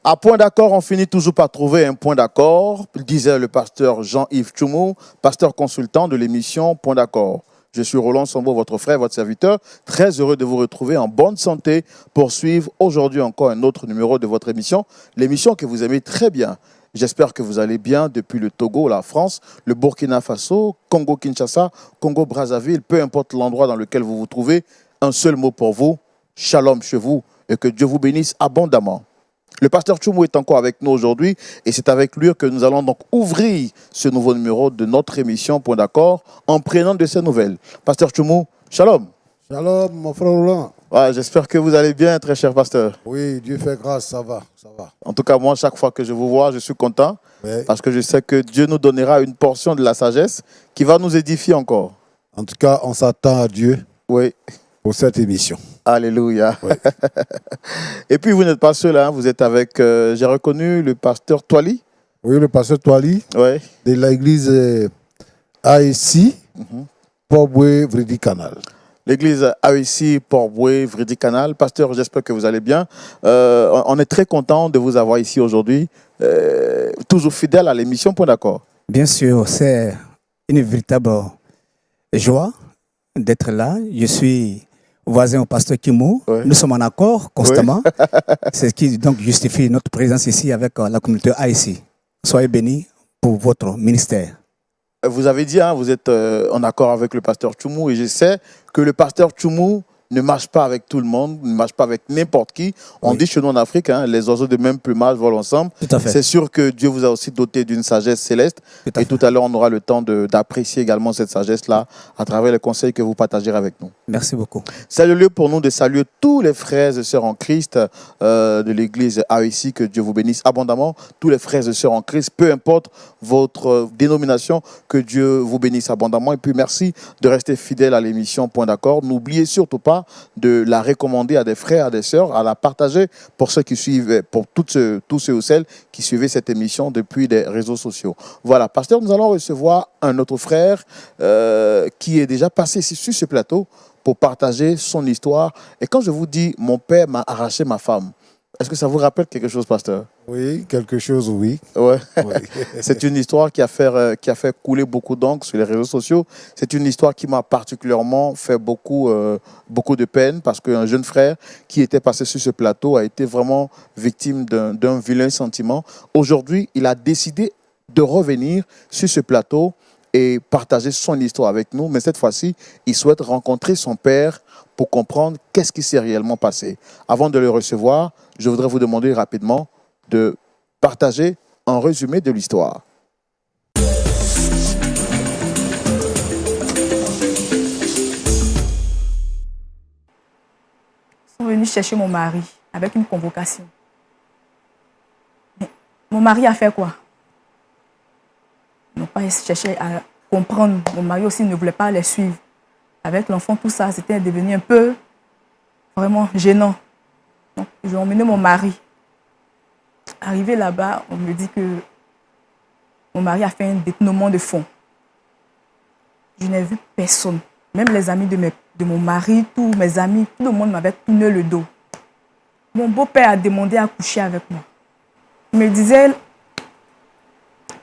À point d'accord, on finit toujours par trouver un point d'accord, disait le pasteur Jean-Yves Tchoumou, pasteur consultant de l'émission Point d'accord. Je suis Roland Sambo, votre frère, votre serviteur, très heureux de vous retrouver en bonne santé pour suivre aujourd'hui encore un autre numéro de votre émission, l'émission que vous aimez très bien. J'espère que vous allez bien depuis le Togo, la France, le Burkina Faso, Congo-Kinshasa, Congo-Brazzaville, peu importe l'endroit dans lequel vous vous trouvez, un seul mot pour vous, shalom chez vous et que Dieu vous bénisse abondamment. Le pasteur Tchoumou est encore avec nous aujourd'hui et c'est avec lui que nous allons donc ouvrir ce nouveau numéro de notre émission Point d'accord en prenant de ces nouvelles. Pasteur Tchoumou, shalom. Shalom, mon frère Roland. Ouais, j'espère que vous allez bien, très cher pasteur. Oui, Dieu fait grâce, ça va, ça va. En tout cas, moi, chaque fois que je vous vois, je suis content Oui. parce que je sais que Dieu nous donnera une portion de la sagesse qui va nous édifier encore. En tout cas, on s'attend à Dieu Oui. pour cette émission. Alléluia. Oui. Et puis, vous n'êtes pas seul, hein, vous êtes avec, j'ai reconnu le pasteur Toali. Oui, le pasteur Toali Oui. de l'église AEC, Port-Boué, Vredi Canal. L'église AEC Port-Boué, Vredi Canal. Pasteur, j'espère que vous allez bien. On est très content de vous avoir ici aujourd'hui, toujours fidèle à l'émission Point d'accord. Bien sûr, c'est une véritable joie d'être là. Je suis voisin au pasteur Kimou. Ouais. Nous sommes en accord constamment. C'est ce qui donc justifie notre présence ici avec la communauté AEC. Soyez bénis pour votre ministère. Vous avez dit, hein, vous êtes en accord avec le pasteur Tchoumou et je sais que le pasteur Tchoumou ne marche pas avec tout le monde, ne marche pas avec n'importe qui. On Oui. dit chez nous en Afrique, hein, les oiseaux de même plumage volent ensemble. Tout à fait. C'est sûr que Dieu vous a aussi doté d'une sagesse céleste. Tout à Et fait. tout à l'heure, on aura le temps d'apprécier également cette sagesse-là à travers les conseils que vous partagerez avec nous. Merci beaucoup. C'est le lieu pour nous de saluer tous les frères et sœurs en Christ de l'église AEC, que Dieu vous bénisse abondamment. Tous les frères et sœurs en Christ, peu importe votre dénomination, que Dieu vous bénisse abondamment. Et puis merci de rester fidèle à l'émission Point d'accord. N'oubliez surtout pas de la recommander à des frères, à des sœurs, à la partager pour ceux qui suivent, pour tous ceux ou celles qui suivaient cette émission depuis les réseaux sociaux. Voilà, pasteur, nous allons recevoir un autre frère qui est déjà passé sur ce plateau pour partager son histoire. Et quand je vous dis « mon père m'a arraché ma femme », est-ce que ça vous rappelle quelque chose, pasteur? Oui, quelque chose, oui. Ouais. Oui. C'est une histoire qui a fait couler beaucoup d'encre sur les réseaux sociaux. C'est une histoire qui m'a particulièrement fait beaucoup de peine parce qu'un jeune frère qui était passé sur ce plateau a été vraiment victime d'un vilain sentiment. Aujourd'hui, il a décidé de revenir sur ce plateau et partager son histoire avec nous. Mais cette fois-ci, il souhaite rencontrer son père pour comprendre qu'est-ce qui s'est réellement passé. Avant de le recevoir, je voudrais vous demander rapidement de partager un résumé de l'histoire. Ils sont venus chercher mon mari avec une convocation. Mais mon mari a fait quoi? Ils n'ont pas cherché à comprendre. Mon mari aussi ne voulait pas les suivre. Avec l'enfant, tout ça, c'était devenu un peu vraiment gênant. Donc, ils ont emmené mon mari. Arrivé là-bas, on me dit que mon mari a fait un détournement de fonds. Je n'ai vu personne. Même les amis de mon mari, tous mes amis, tout le monde m'avait tourné le dos. Mon beau-père a demandé à coucher avec moi. Il me disait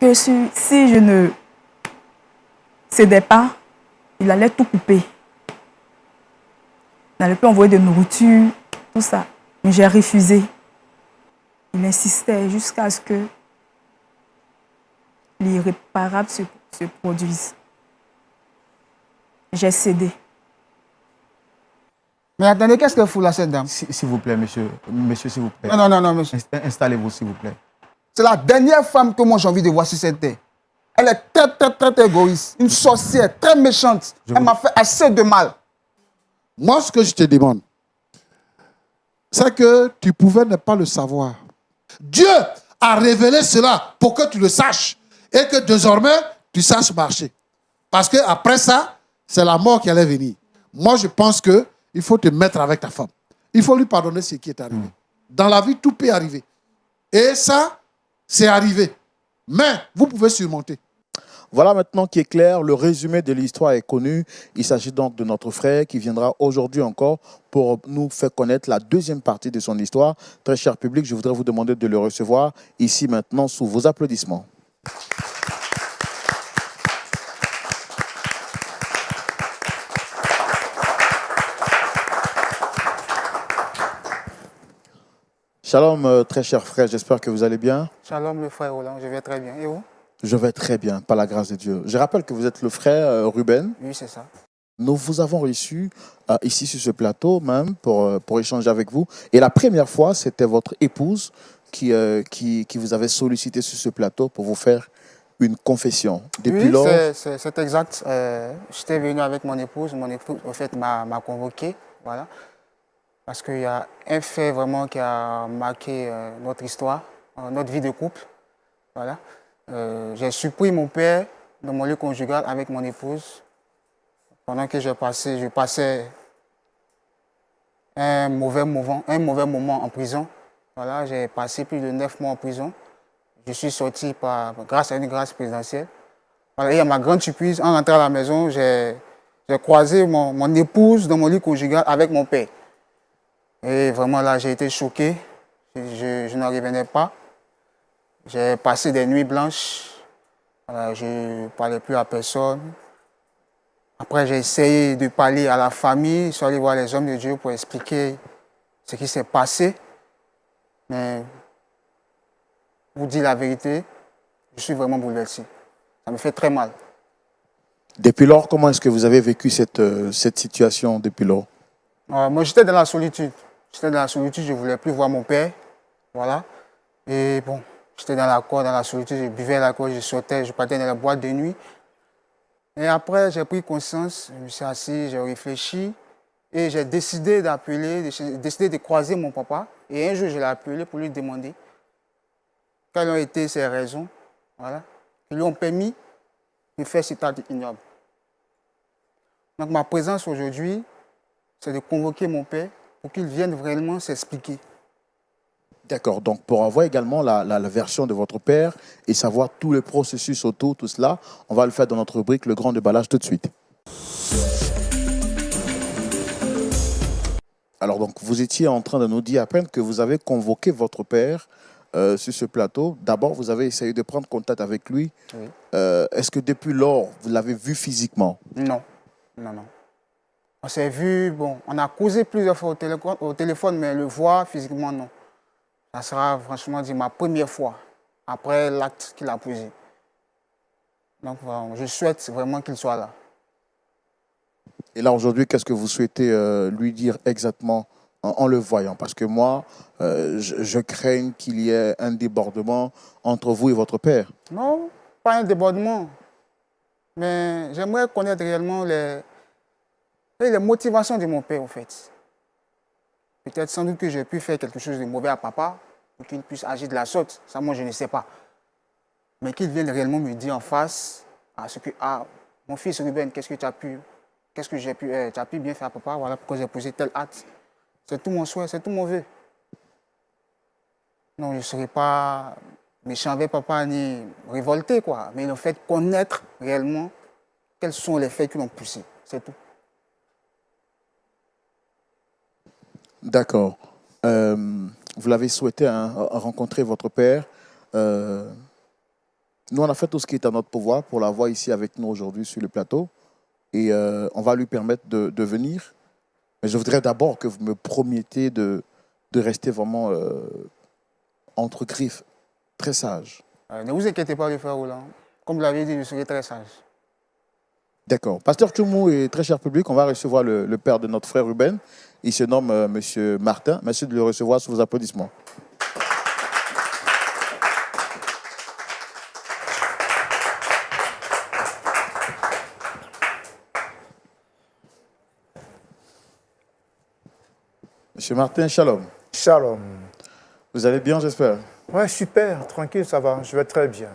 que si je ne cédais pas, il allait tout couper. Il n'allait plus envoyer de nourriture, tout ça. Mais j'ai refusé. Il insistait jusqu'à ce que l'irréparable se produise. J'ai cédé. Mais attendez, qu'est-ce que fout là, cette dame? S'il vous plaît, monsieur. Monsieur, s'il vous plaît. Non, monsieur. Installez-vous, s'il vous plaît. C'est la dernière femme que moi j'ai envie de voir sur cette terre. Elle est très égoïste. Une sorcière, très méchante. Elle m'a fait assez de mal. Moi, ce que je te demande, c'est que tu pouvais ne pas le savoir. Dieu a révélé cela pour que tu le saches et que désormais, tu saches marcher. Parce qu'après ça, c'est la mort qui allait venir. Moi, je pense qu'il faut te mettre avec ta femme. Il faut lui pardonner ce qui est arrivé. Dans la vie, tout peut arriver. Et ça, c'est arrivé. Mais vous pouvez surmonter. Voilà maintenant qui est clair, le résumé de l'histoire est connu. Il s'agit donc de notre frère qui viendra aujourd'hui encore pour nous faire connaître la deuxième partie de son histoire. Très cher public, je voudrais vous demander de le recevoir ici maintenant sous vos applaudissements. Shalom, très cher frère, j'espère que vous allez bien. Shalom, le frère Roland, je vais très bien. Et vous? Je vais très bien, par la grâce de Dieu. Je rappelle que vous êtes le frère Ruben. Oui, c'est ça. Nous vous avons reçu ici sur ce plateau même pour échanger avec vous. Et la première fois, c'était votre épouse qui vous avait sollicité sur ce plateau pour vous faire une confession. Depuis Oui, lors, c'est exact. J'étais venu avec mon épouse. Mon épouse, en fait, m'a convoqué. Voilà. Parce qu'il y a un fait vraiment qui a marqué notre histoire, notre vie de couple. Voilà. J'ai surpris mon père dans mon lieu conjugal avec mon épouse. Pendant que je passais un mauvais moment en prison. Voilà, j'ai passé plus de 9 mois en prison. Je suis sorti grâce à une grâce présidentielle. Voilà, et à ma grande surprise, en rentrant à la maison, j'ai croisé mon épouse dans mon lit conjugal avec mon père. Et vraiment là, j'ai été choqué. Je n'en revenais pas. J'ai passé des nuits blanches. Voilà, je ne parlais plus à personne. Après, j'ai essayé de parler à la famille. Je suis allé voir les hommes de Dieu pour expliquer ce qui s'est passé. Mais, pour dire la vérité, je suis vraiment bouleversé. Ça me fait très mal. depuis lors, comment est-ce que vous avez vécu cette situation depuis lors? Moi, j'étais dans la solitude. J'étais dans la solitude, je ne voulais plus voir mon père. Voilà. Et bon, j'étais dans la solitude, je buvais l'alcool, je sortais, je partais dans la boîte de nuit. Et après, j'ai pris conscience, je me suis assis, j'ai réfléchi et j'ai décidé de croiser mon papa. Et un jour, je l'ai appelé pour lui demander quelles ont été ses raisons, voilà, qui lui ont permis de faire cet acte ignoble. Donc, ma présence aujourd'hui, c'est de convoquer mon père pour qu'il vienne vraiment s'expliquer. D'accord, donc pour avoir également la version de votre père et savoir tout le processus autour, tout cela, on va le faire dans notre rubrique Le Grand Déballage tout de suite. Alors donc, vous étiez en train de nous dire à peine que vous avez convoqué votre père sur ce plateau. D'abord, vous avez essayé de prendre contact avec lui. Oui. Est-ce que depuis lors, vous l'avez vu physiquement? Non, non, non. On s'est vu, bon, on a causé plusieurs fois au téléphone, mais le voir physiquement, non. Ça sera franchement dit ma première fois après l'acte qu'il a posé. Donc, voilà, je souhaite vraiment qu'il soit là. Et là, aujourd'hui, qu'est-ce que vous souhaitez lui dire exactement en le voyant? Parce que moi, je crains qu'il y ait un débordement entre vous et votre père. Non, pas un débordement. Mais j'aimerais connaître réellement les motivations de mon père, en fait. Peut-être sans doute que j'ai pu faire quelque chose de mauvais à papa pour qu'il puisse agir de la sorte. Ça, moi, je ne sais pas. Mais qu'il vienne réellement me dire en face à ce que, mon fils Ruben, tu as pu bien faire à papa, voilà pourquoi j'ai posé tel acte. C'est tout mon souhait, c'est tout mon vœu. Non, je ne serai pas méchant avec papa ni révolté, quoi. Mais le fait de connaître réellement quels sont les faits qui l'ont poussé, c'est tout. D'accord. Vous l'avez souhaité rencontrer votre père. Nous, on a fait tout ce qui est à notre pouvoir pour l'avoir ici avec nous aujourd'hui sur le plateau. Et on va lui permettre de venir. Mais je voudrais d'abord que vous me promettiez de rester vraiment entre griffes, très sage. Ne vous inquiétez pas, le frère Roland. Comme vous l'avez dit, je serai très sage. D'accord. Pasteur Tchoumou et très cher public, on va recevoir le père de notre frère Ruben. Il se nomme Monsieur Martin. Merci de le recevoir sous vos applaudissements. Monsieur Martin, shalom. Shalom. Vous allez bien, j'espère? Ouais, super, tranquille, ça va, je vais très bien.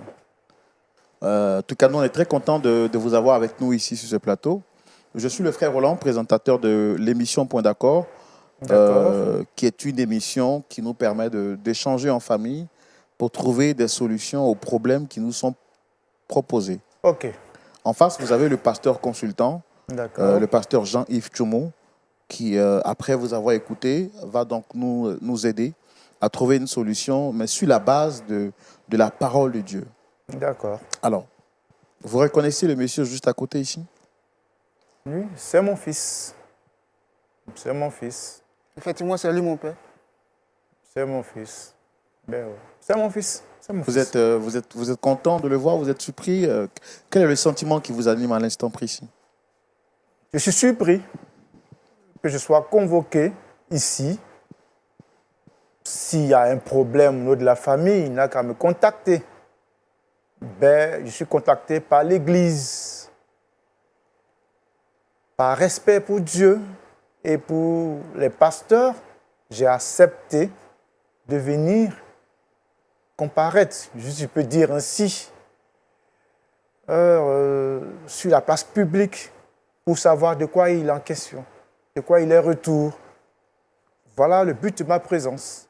En tout cas, nous, on est très contents de vous avoir avec nous ici sur ce plateau. Je suis le frère Roland, présentateur de l'émission Point d'accord, qui est une émission qui nous permet d'échanger en famille pour trouver des solutions aux problèmes qui nous sont proposés. Ok, En face, vous avez le pasteur consultant, d'accord. le pasteur Jean-Yves Tchoumo, qui, après vous avoir écouté, va donc nous aider à trouver une solution, mais sur la base de la parole de Dieu. D'accord. Alors, vous reconnaissez le monsieur juste à côté ici? Lui, c'est mon fils. C'est mon fils. Effectivement, c'est lui mon père. C'est mon fils. Ben ouais. C'est mon fils. C'est mon Vous fils. êtes content de le voir? Vous êtes surpris? Quel est le sentiment qui vous anime à l'instant précis? Je suis surpris que je sois convoqué ici. S'il y a un problème au niveau de la famille, il n'a qu'à me contacter. Ben, je suis contacté par l'Église. Par respect pour Dieu et pour les pasteurs, j'ai accepté de venir comparaître, je peux dire ainsi, sur la place publique pour savoir de quoi il est en question, de quoi il est retour. Voilà le but de ma présence.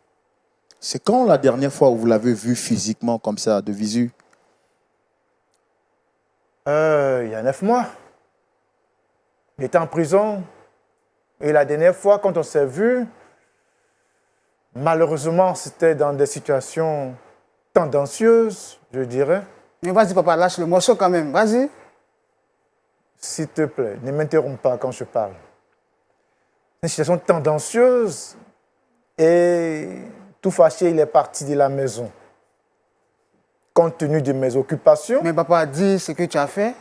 C'est quand la dernière fois où vous l'avez vu physiquement comme ça, de visu? Il y a 9 mois. Il était en prison. Et la dernière fois, quand on s'est vu, malheureusement, c'était dans des situations tendancieuses, je dirais. Mais vas-y, papa, lâche le morceau quand même. Vas-y. S'il te plaît, ne m'interromps pas quand je parle. C'est une situation tendancieuse et tout fâché, il est parti de la maison. Compte tenu de mes occupations, Mais papa, dis ce que tu as fait.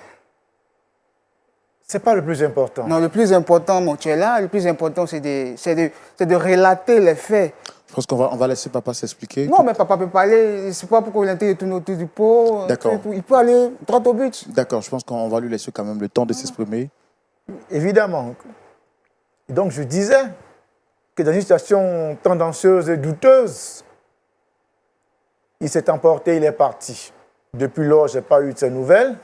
ce n'est pas le plus important. Non, le plus important, mon, tu es là. Le plus important, c'est de relater les faits. Je pense qu'on va laisser papa s'expliquer. Non, mais papa peut parler. C'est pas pourquoi il a tourné autour du pot. D'accord. Il peut aller droit au but. D'accord, je pense qu'on va lui laisser quand même le temps de s'exprimer. Évidemment. Et donc, je disais que dans une situation tendancieuse et douteuse, il s'est emporté, il est parti. Depuis lors, je n'ai pas eu de ses nouvelles.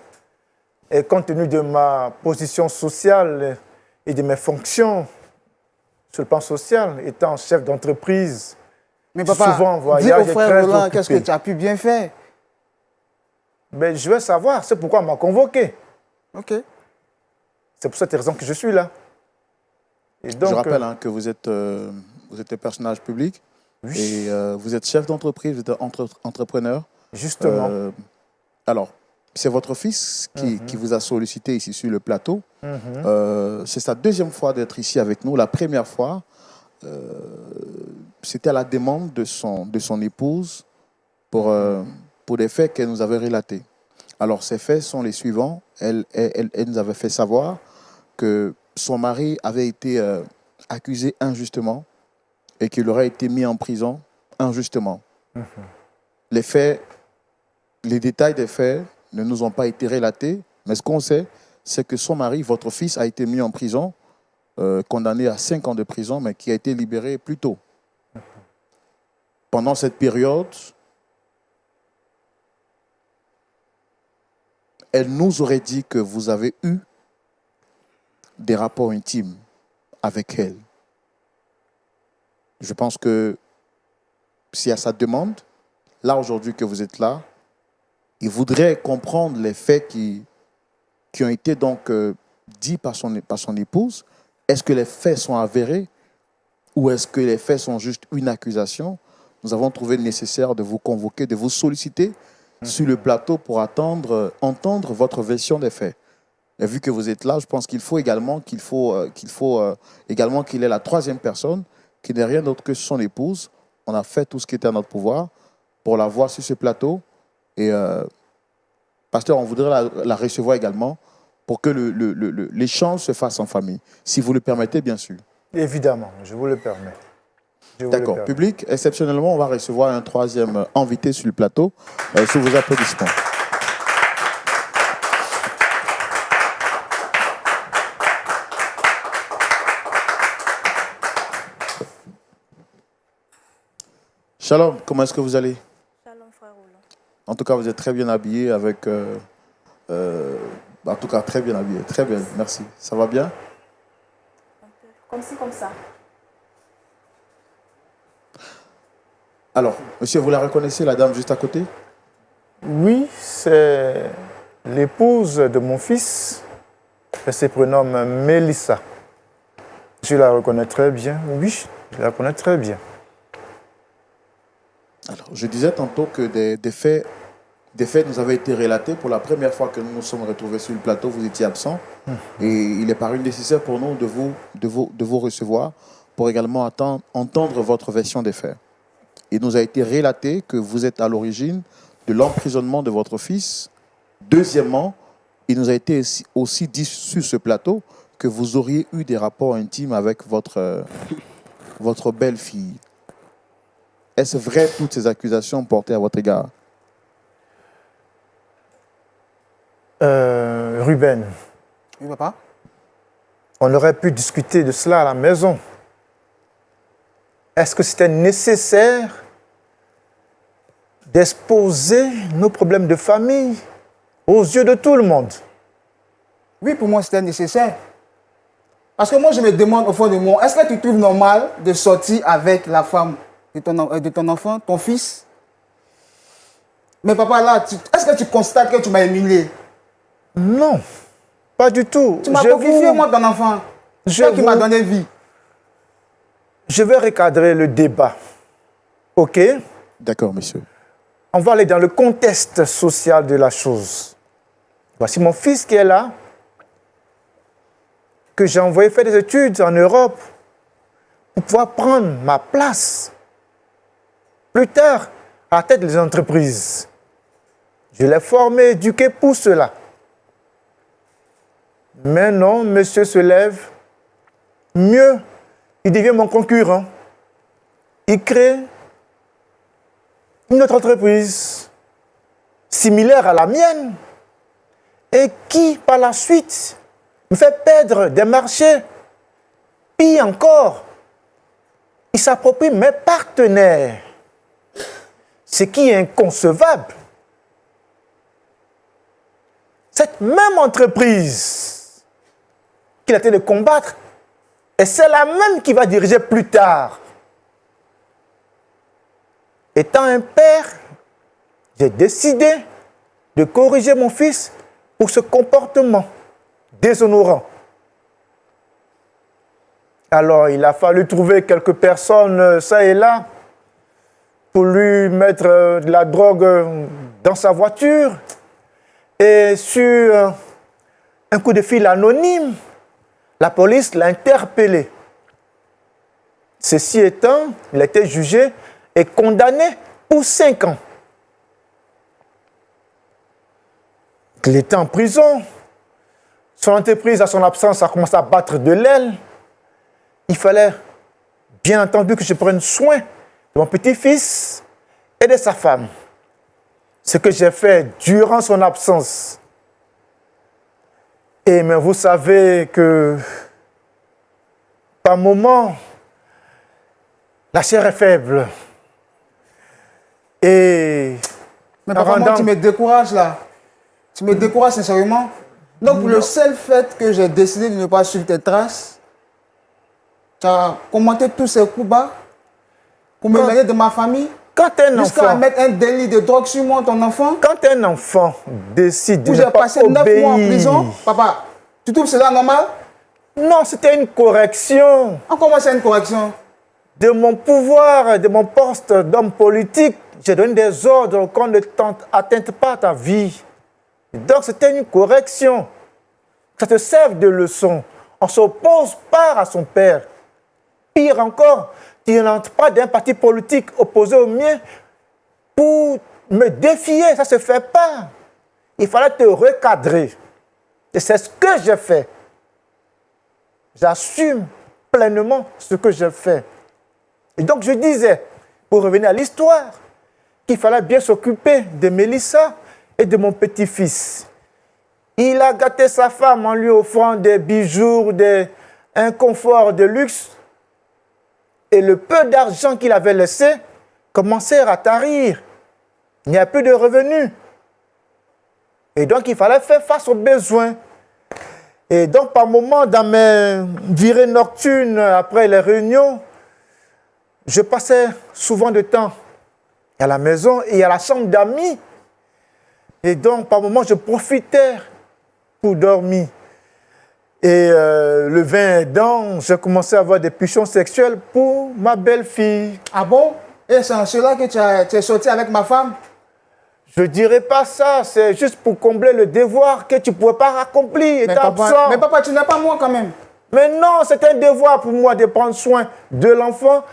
Et compte tenu de ma position sociale et de mes fonctions sur le plan social, étant chef d'entreprise, Mais papa, souvent en dis voyage au et frère très Roland, qu'est-ce que occupé. tu as pu bien faire. Mais je veux savoir, c'est pourquoi on m'a convoqué. Ok. C'est pour cette raison que je suis là. Et donc, Je rappelle que vous êtes un personnage public oui, et vous êtes chef d'entreprise, vous êtes entrepreneur. justement. Alors, c'est votre fils qui vous a sollicité ici sur le plateau. C'est sa deuxième fois d'être ici avec nous. La première fois, c'était à la demande de son épouse pour des faits qu'elle nous avait relatés. Alors, ces faits sont les suivants. Elle nous avait fait savoir que son mari avait été accusé injustement et qu'il aurait été mis en prison injustement. Les faits, les détails des faits ne nous ont pas été relatés, mais ce qu'on sait, c'est que son mari, votre fils, a été mis en prison, condamné à 5 ans de prison, mais qui a été libéré plus tôt. Pendant cette période, elle nous aurait dit que vous avez eu des rapports intimes avec elle. Je pense que si à sa demande, là aujourd'hui que vous êtes là, il voudrait comprendre les faits qui ont été donc dits par son épouse. Est-ce que les faits sont avérés ou est-ce que les faits sont juste une accusation? Nous avons trouvé nécessaire de vous convoquer, de vous solliciter sur le plateau pour entendre votre version des faits. Et vu que vous êtes là, je pense qu'il faut également qu'il ait la troisième personne, qui n'est rien d'autre que son épouse. On a fait tout ce qui était à notre pouvoir pour la voir sur ce plateau. Et pasteur, on voudrait la recevoir également pour que l'échange se fasse en famille. Si vous le permettez, bien sûr. Évidemment, je vous le permets. D'accord. Public, exceptionnellement, on va recevoir un troisième invité sur le plateau, sous vos applaudissements. Shalom, comment est-ce que vous allez? Shalom, frère Roland. En tout cas, vous êtes très bien habillé avec... en tout cas, très bien habillé. Très bien, merci. Ça va bien? Comme ci, comme ça. Alors, monsieur, vous la reconnaissez, la dame juste à côté? Oui, c'est l'épouse de mon fils, elle se prénomme Mélissa. Je la reconnais très bien. Oui, je la connais très bien. Alors, je disais tantôt que des faits nous avaient été relatés. Pour la première fois que nous nous sommes retrouvés sur le plateau, vous étiez absent. Et il est paru nécessaire pour nous de vous recevoir pour également entendre votre version des faits. Il nous a été relaté que vous êtes à l'origine de l'emprisonnement de votre fils. Deuxièmement, il nous a été aussi dit sur ce plateau que vous auriez eu des rapports intimes avec votre belle-fille. Est-ce vrai toutes ces accusations portées à votre égard? Ruben, Oui, papa? on aurait pu discuter de cela à la maison. Est-ce que c'était nécessaire d'exposer nos problèmes de famille aux yeux de tout le monde? Oui, pour moi, c'était nécessaire. Parce que moi, je me demande au fond de moi, est-ce que tu trouves normal de sortir avec la femme de ton enfant, ton fils? Mais papa, là, est-ce que tu constates que tu m'as humilié? Non, pas du tout. Tu m'as confié, moi, ton enfant. Toi qui m'as donné vie. Je vais recadrer le débat. OK? D'accord, monsieur. On va aller dans le contexte social de la chose. Voici mon fils qui est là, que j'ai envoyé faire des études en Europe pour pouvoir prendre ma place plus tard à la tête des entreprises. Je l'ai formé, éduqué pour cela. Mais non, monsieur se lève. Mieux, il devient mon concurrent. Il crée une autre entreprise similaire à la mienne et qui, par la suite, me fait perdre des marchés. Pire encore, il s'approprie mes partenaires. Ce qui est inconcevable. Cette même entreprise qu'il a été de combattre, et c'est la même qui va diriger plus tard. Étant un père, j'ai décidé de corriger mon fils pour ce comportement déshonorant. Alors, il a fallu trouver quelques personnes, ça et là, pour lui mettre de la drogue dans sa voiture. Et sur un coup de fil anonyme, la police l'a interpellé. Ceci étant, il a été jugé et condamné pour 5 ans. Il était en prison. Son entreprise, à son absence, a commencé à battre de l'aile. Il fallait, bien entendu, que je prenne soin de mon petit-fils et de sa femme. Ce que j'ai fait durant son absence. Et mais vous savez que, par moments, la chair est faible. Et mais papa, moi, tu me décourages là. Tu me décourages sincèrement. Donc, pour le seul fait que j'ai décidé de ne pas suivre tes traces, tu as commenté tous ces coups bas pour me mêler de ma famille. Quand un jusqu'à enfant, mettre un délit de drogue sur moi, ton enfant. Quand un enfant décide de où ne j'ai pas passé 9 mois en prison, papa, tu trouves cela normal? Non, c'était une correction. En comment c'est une correction? De mon pouvoir, de mon poste d'homme politique, j'ai donné des ordres qu'on ne atteinte pas à ta vie. Donc c'était une correction. Ça te sert de leçon. On ne s'oppose pas à son père. Pire encore, tu n'entres pas d'un parti politique opposé au mien pour me défier. Ça ne se fait pas. Il fallait te recadrer. Et c'est ce que j'ai fait. J'assume pleinement ce que j'ai fait. Et donc je disais, pour revenir à l'histoire, qu'il fallait bien s'occuper de Mélissa et de mon petit-fils. Il a gâté sa femme en lui offrant des bijoux, un confort de luxe. Et le peu d'argent qu'il avait laissé commençait à tarir. Il n'y a plus de revenus. Et donc, il fallait faire face aux besoins. Et donc, par moments, dans mes virées nocturnes, après les réunions, je passais souvent de temps à la maison et à la chambre d'amis. Et donc, par moments, je profitais pour dormir. Et le vin aidant, j'ai commencé à avoir des pulsions sexuelles pour ma belle-fille. Ah bon? Et c'est en cela que tu es sorti avec ma femme? Je ne dirais pas ça, c'est juste pour combler le devoir que tu ne pouvais pas accomplir. Mais papa, tu n'es pas moi quand même. Mais non, c'est un devoir pour moi de prendre soin de l'enfant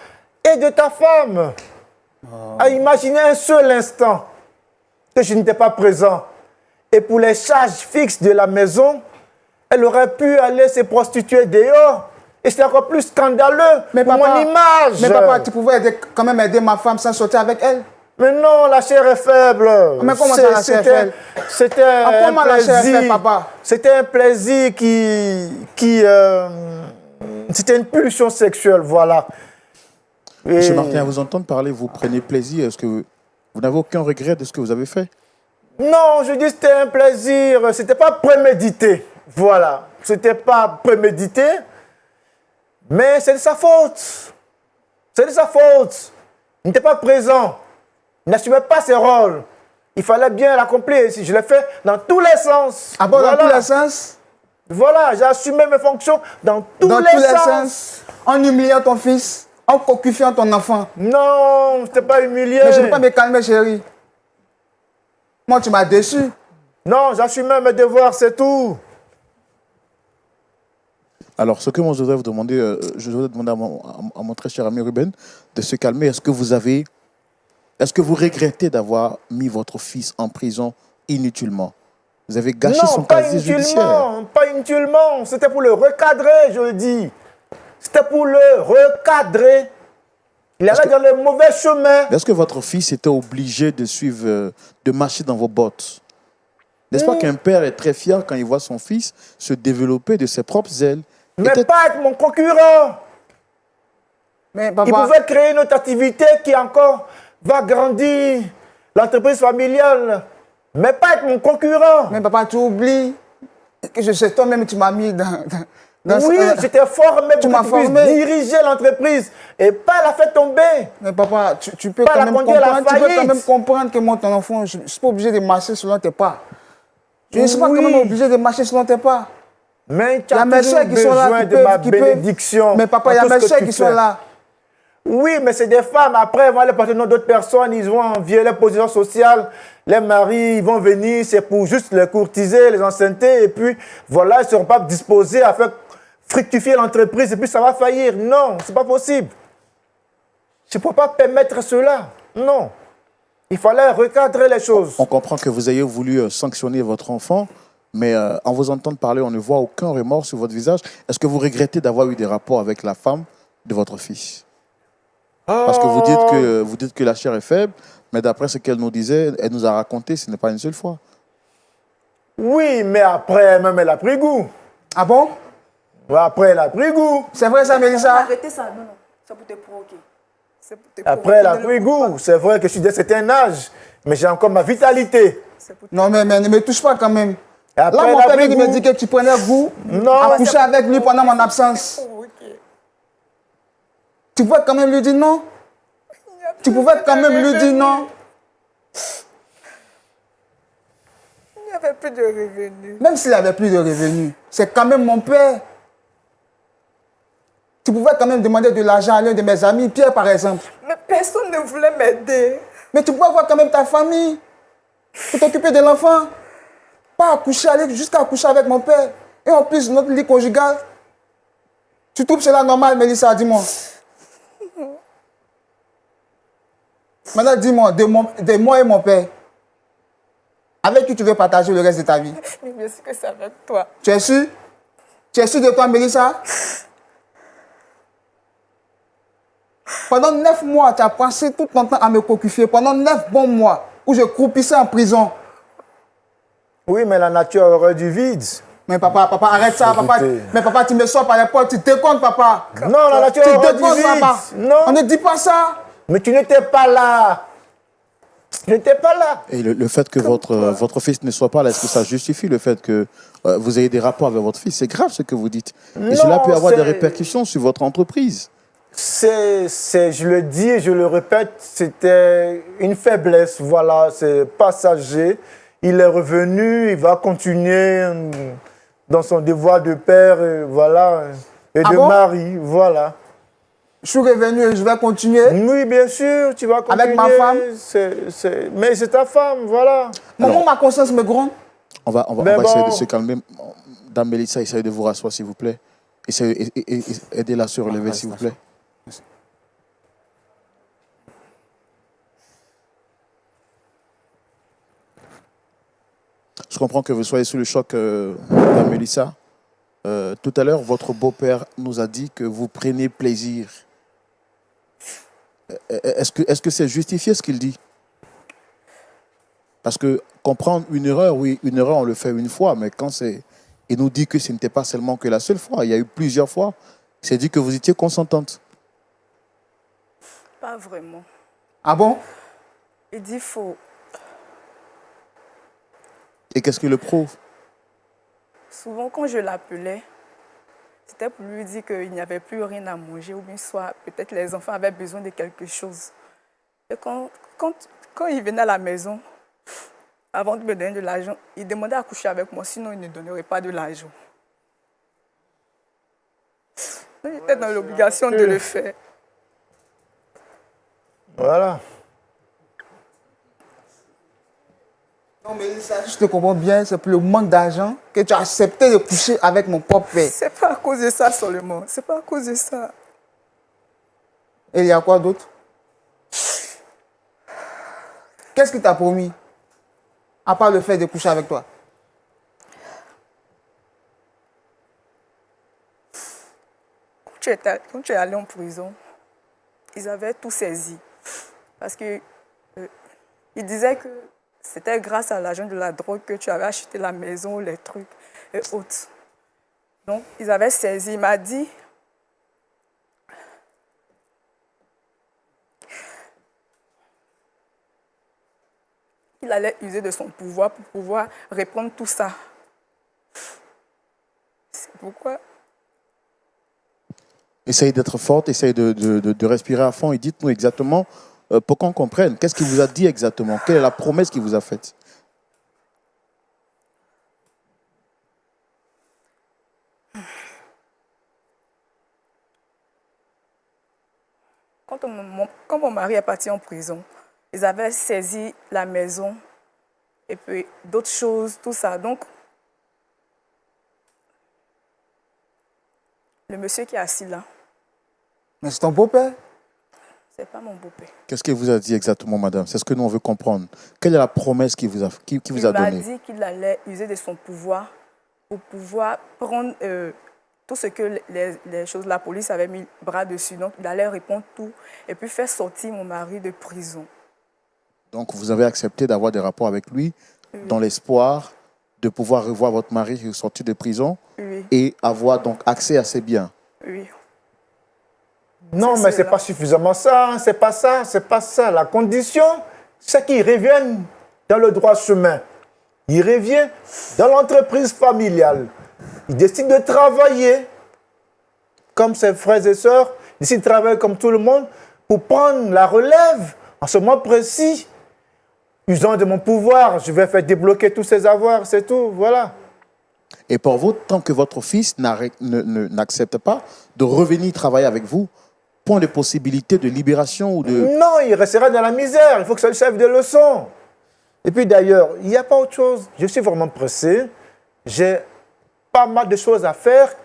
et de ta femme. À imaginer un seul instant que je n'étais pas présent. Et pour les charges fixes de la maison, elle aurait pu aller se prostituer dehors. Et c'est encore plus scandaleux pour mon image. Mais papa, tu pouvais quand même aider ma femme sans sortir avec elle. Mais non, la chair est faible. Mais comment ça, la chair est faible? C'était un comment la chair est faible, plaisir. papa? C'était un plaisir c'était une pulsion sexuelle, voilà. Et Monsieur Martin, à vous entendre parler, vous prenez plaisir. Est-ce que vous n'avez aucun regret de ce que vous avez fait? non, je dis que c'était un plaisir. C'était pas prémédité. Voilà. C'était pas prémédité. Mais c'est de sa faute. C'est de sa faute. Il n'était pas présent. Il n'assumait pas ses rôles. Il fallait bien l'accomplir. Je l'ai fait dans tous les sens. Ah bon, voilà. dans tous les sens? Voilà, j'ai assumé mes fonctions dans tous les sens. En humiliant ton fils, en cocufiant ton enfant. Non, je t'ai pas humilié. Mais je ne peux pas me calmer, chérie. Moi, tu m'as déçu. Non, j'assumais mes devoirs, c'est tout. Alors, ce que moi je voudrais vous demander, je voudrais demander à mon très cher ami Ruben de se calmer. Est-ce que vous regrettez d'avoir mis votre fils en prison inutilement? Vous avez gâché son casier judiciaire. Pas inutilement. C'était pour le recadrer, je le dis. C'était pour le recadrer. Il allait dans le mauvais chemin. Est-ce que votre fils était obligé de suivre, de marcher dans vos bottes? N'est-ce pas qu'un père est très fier quand il voit son fils se développer de ses propres ailes? Mais pas être mon concurrent. Mais papa, Il pouvait créer une autre activité qui encore va grandir l'entreprise familiale. Mais pas être mon concurrent. mais papa, tu oublies que je sais toi-même, tu m'as mis dans Oui, j'étais formé tu pour m'as que tu puisses formé. diriger l'entreprise et pas la faire tomber. Mais papa, tu peux Pas quand la même conduire à la comprendre, tu peux quand faillite. même comprendre que moi, ton enfant, je ne suis pas obligé de marcher selon tes pas. Je ne suis pas quand Oui. même obligé de marcher selon tes pas. Mais tu Il y a as mes toujours soeurs qui sont là, besoin qui de ma peuvent, bénédiction. Mais papa, il y a dans tout mes ce que soeurs tu qui fais. sont là. Oui, mais c'est des femmes. Après, elles vont aller porter d'autres personnes. Ils vont envier les positions sociales. Les maris, ils vont venir. C'est pour juste les courtiser, les enceinter. Et puis, voilà, ils ne seront pas disposés à faire fructifier l'entreprise. Et puis, ça va faillir. Non, ce n'est pas possible. Je ne peux pas permettre cela. Non. Il fallait recadrer les choses. On comprend que vous ayez voulu sanctionner votre enfant, mais en vous entendant parler, on ne voit aucun remords sur votre visage. Est-ce que vous regrettez d'avoir eu des rapports avec la femme de votre fils? Parce que vous dites que la chair est faible, mais d'après ce qu'elle nous disait, elle nous a raconté, ce n'est pas une seule fois. Oui, mais après, même elle a pris goût. Ah bon? Après, elle a pris goût. C'est vrai ça, Mélissa? Arrêtez ça, non, non, c'est pour te provoquer. C'est pour te Après, elle a provoquer, pris ne le fais goût. C'est vrai que je suis d'un certain âge, mais j'ai encore ma vitalité. pas. C'est pour te- Non, mais ne me touche pas quand même. Et après, Là, elle mon a père pris vient de me goût. dire que tu prenais goût Non, à coucher avec lui pendant mon absence. provoquer. Tu pouvais quand même lui dire non? Tu pouvais quand même lui dire non? Il n'y avait plus de revenus. Même s'il n'avait plus de revenus, c'est quand même mon père. Tu pouvais quand même demander de l'argent à l'un de mes amis, Pierre par exemple. Mais personne ne voulait m'aider. Mais tu pouvais voir quand même ta famille pour t'occuper de l'enfant. Pas accoucher, aller jusqu'à accoucher avec mon père. Et en plus, notre lit conjugal. Tu trouves cela normal, Mélissa? Dis-moi. Maintenant, dis-moi, de moi et mon père, avec qui tu veux partager le reste de ta vie? Mais bien sûr que c'est avec toi. Tu es sûr? Tu es sûr de toi, Mélissa? Pendant 9 mois, tu as passé tout ton temps à me cocufier. Pendant 9 bons mois, où je croupissais en prison. Oui, mais la nature aurait du vide. Mais papa, arrête ça, papa. Écoutez. Mais papa, tu me sors par les portes, tu déconnes, papa. Non, la nature Tu aurait du déconnes, vide. papa. Non, On ne dit pas ça. mais tu n'étais pas là. Tu n'étais pas là. Et le fait que votre fils ne soit pas là, est-ce que ça justifie le fait que vous ayez des rapports avec votre fils? C'est grave ce que vous dites. Et Non, cela peut avoir des c'est- répercussions sur votre entreprise. Je le dis et je le répète, c'était une faiblesse, voilà, c'est passager. il est revenu, il va continuer dans son devoir de père, voilà, et Ah de bon? mari, voilà. Je suis revenu et je vais continuer. Oui, bien sûr, tu vas continuer. Avec ma femme? Mais c'est ta femme, voilà. Maman, ma conscience me gronde. On va Mais essayer de bon. se calmer. Dame Mélissa, essayez de vous rasseoir, s'il vous plaît. Aidez-la à se relever, s'il vous plaît. Je comprends que vous soyez sous le choc, Dame Mélissa. Tout à l'heure, votre beau-père nous a dit que vous prenez plaisir. Est-ce que c'est justifié ce qu'il dit? Parce que comprendre une erreur, oui, une erreur, on le fait une fois, mais quand c'est... Il nous dit que ce n'était pas seulement que la seule fois, il y a eu plusieurs fois. Il s'est dit que vous étiez consentante. Pas vraiment. Ah bon? Il dit faux. Et qu'est-ce qui le prouve? Souvent, quand je l'appelais, c'était pour lui dire qu'il n'y avait plus rien à manger, ou bien soit peut-être les enfants avaient besoin de quelque chose. Et quand il venait à la maison, avant de me donner de l'argent, il demandait à coucher avec moi, sinon il ne donnerait pas de l'argent. J'étais dans l'obligation de le faire. Voilà. Non, mais ça, je te comprends bien, c'est pour le manque d'argent que tu as accepté de coucher avec mon propre père. C'est pas à cause de ça seulement. C'est pas à cause de ça. Et il y a quoi d'autre? Qu'est-ce qu'il t'a promis? À part le fait de coucher avec toi. Quand tu es allé en prison, ils avaient tout saisi. Parce que ils disaient que c'était grâce à l'argent de la drogue que tu avais acheté la maison, les trucs et autres. Donc, ils avaient saisi. Il m'a dit, qu'il allait user de son pouvoir pour pouvoir répondre tout ça. C'est pourquoi... Essayez d'être forte, essayez de respirer à fond et dites-nous exactement, pour qu'on comprenne, qu'est-ce qu'il vous a dit exactement? Quelle est la promesse qu'il vous a faite? Quand mon mari est parti en prison, ils avaient saisi la maison et puis d'autres choses, tout ça. Donc, le monsieur qui est assis là, Mais c'est ton beau-père? c'est pas mon beau-père. Qu'est-ce qu'il vous a dit exactement, madame? C'est ce que nous, on veut comprendre. Quelle est la promesse qu'il vous a Il m'a donnée? dit qu'il allait user de son pouvoir pour pouvoir prendre tout ce que les choses, la police avait mis le bras dessus. Donc, il allait répondre tout et puis faire sortir mon mari de prison. Donc, vous avez accepté d'avoir des rapports avec lui dans l'espoir de pouvoir revoir votre mari sorti de prison et avoir donc accès à ses biens. Oui. Non, mais c'est pas suffisamment ça, c'est pas ça, c'est pas ça. La condition, c'est qu'il revienne dans le droit chemin. Il revient dans l'entreprise familiale. Il décide de travailler comme ses frères et sœurs. Il décide de travailler comme tout le monde pour prendre la relève en ce moment précis. Usant de mon pouvoir, je vais faire débloquer tous ses avoirs, c'est tout, voilà. Et pour vous, tant que votre fils n'accepte pas de revenir travailler avec vous, point de possibilité de libération ou de... Non, il restera dans la misère. Il faut que ça lui serve de leçon. Et puis d'ailleurs, il n'y a pas autre chose. Je suis vraiment pressé. J'ai pas mal de choses à faire.